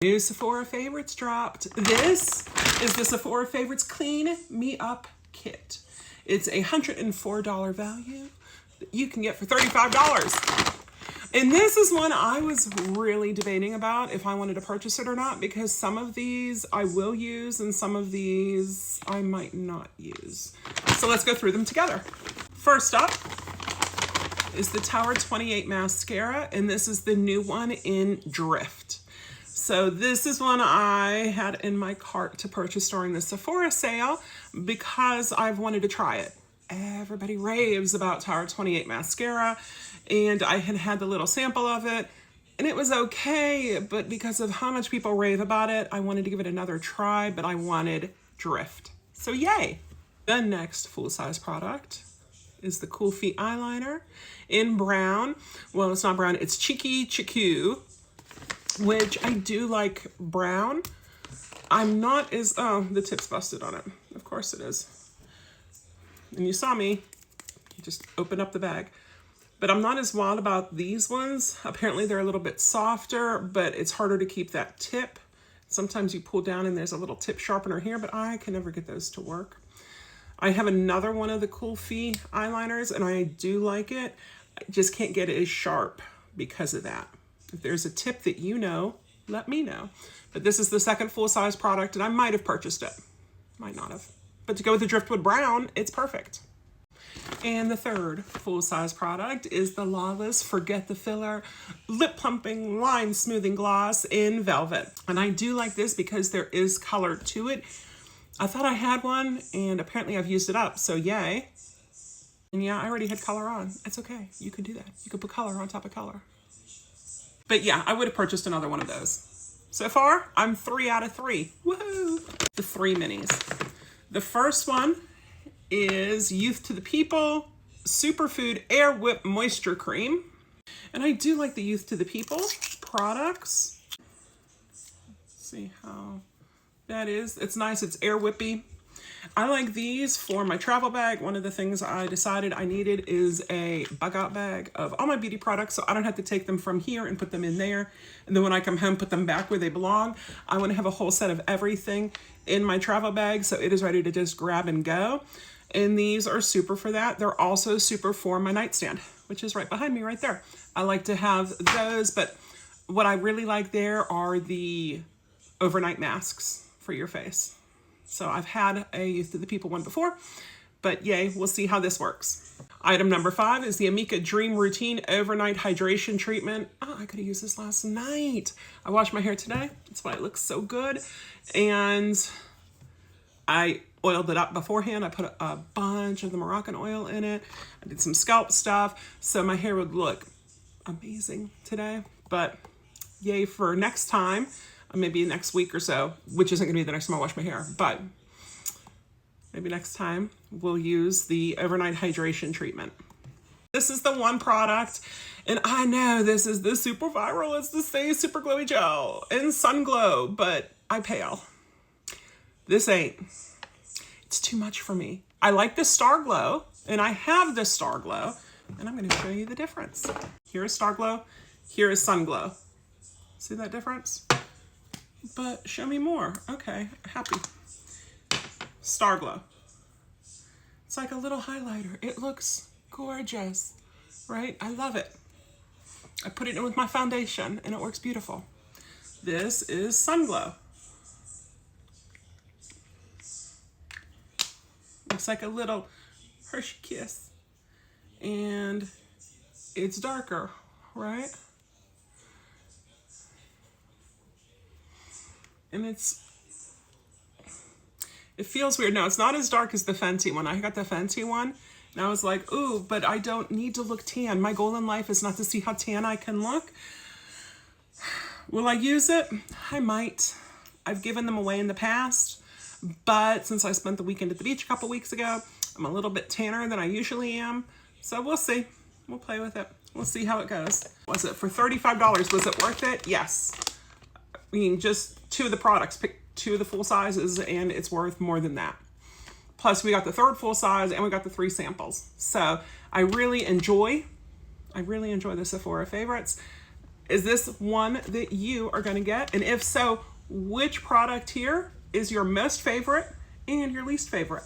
New Sephora favorites dropped. This is the Sephora Favorites Clean Me Up Kit. It's a $104 value that you can get for $35. And this is one I was really debating about if I wanted to purchase it or not, because some of these I will use and some of these I might not use. So let's go through them together. First up is the Tower 28 Mascara, and this is the new one in Drift. So this is one I had in my cart to purchase during the Sephora sale because I've wanted to try it. Everybody raves about Tower 28 Mascara, and I had had the little sample of it, and it was okay, but because of how much people rave about it, I wanted to give it another try, but I wanted Drift. So yay! The next full-size product is the Cool Feet eyeliner in brown. Well, it's not brown, it's Cheeky Chiku, which I do like brown. I'm not as, oh, the tip's busted on it. Of course it is. And you saw me just open up the bag. But I'm not as wild about these ones. Apparently they're a little bit softer, but it's harder to keep that tip. Sometimes you pull down and there's a little tip sharpener here, but I can never get those to work. I have another one of the Cool Feet eyeliners, and I do like it. I just can't get it as sharp because of that. If there's a tip that you know, let me know. But this is the second full-size product, and I might have purchased it. Might not have. But to go with the Driftwood Brown, it's perfect. And the third full-size product is the Lawless Forget the Filler Lip Plumping Line Smoothing Gloss in Velvet. And I do like this because there is color to it. I thought I had one, and apparently I've used it up, so yay. And yeah, I already had color on. It's okay. You could do that. You could put color on top of color. But yeah, I would have purchased another one of those. So far, I'm 3 out of 3. Woohoo! The 3 minis. The first one is Youth to the People Superfood Air Whip Moisture Cream. And I do like the Youth to the People products. Let's see how that is. It's nice. It's air whippy. I like these for my travel bag. One of the things I decided I needed is a bug out bag of all my beauty products, so I don't have to take them from here and put them in there. And then when I come home, put them back where they belong. I want to have a whole set of everything in my travel bag, so it is ready to just grab and go. And these are super for that. They're also super for my nightstand, which is right behind me right there. I like to have those, but what I really like there are the overnight masks for your face. So I've had a Youth to the People one before, but yay, we'll see how this works. Item number 5 is the Amika Dream Routine Overnight Hydration Treatment. Oh, I could have used this last night. I washed my hair today. That's why it looks so good. And I oiled it up beforehand. I put a bunch of the Moroccan oil in it. I did some scalp stuff, so my hair would look amazing today. But yay for next time. Maybe next week or so, which isn't gonna be the next time I wash my hair, but maybe next time we'll use the overnight hydration treatment. This is the one product, and I know this is the super viral, it's the Stay Super Glowy Gel in Sun Glow, but I pale. This ain't. It's too much for me. I like the Star Glow, and I have the Star Glow, and I'm gonna show you the difference. Here is Star Glow, here is Sun Glow. See that difference? But show me more. Okay, happy. Star Glow. It's like a little highlighter. It looks gorgeous, right? I love it. I put it in with my foundation and it works beautiful. This is Sun Glow. Looks like a little Hershey Kiss. And it's darker, right? And it feels weird. No, it's not as dark as the Fenty one. I got the Fenty one, and I was like, ooh, but I don't need to look tan. My goal in life is not to see how tan I can look. Will I use it? I might. I've given them away in the past, but since I spent the weekend at the beach a couple weeks ago, I'm a little bit tanner than I usually am. So we'll see. We'll play with it. We'll see how it goes. Was it for $35? Was it worth it? Yes. I mean, just 2 of the products, pick 2 of the full sizes, and it's worth more than that. Plus, we got the 3rd full size, and we got the 3 samples. So I really enjoy the Sephora favorites. Is this one that you are going to get? And if so, which product here is your most favorite and your least favorite?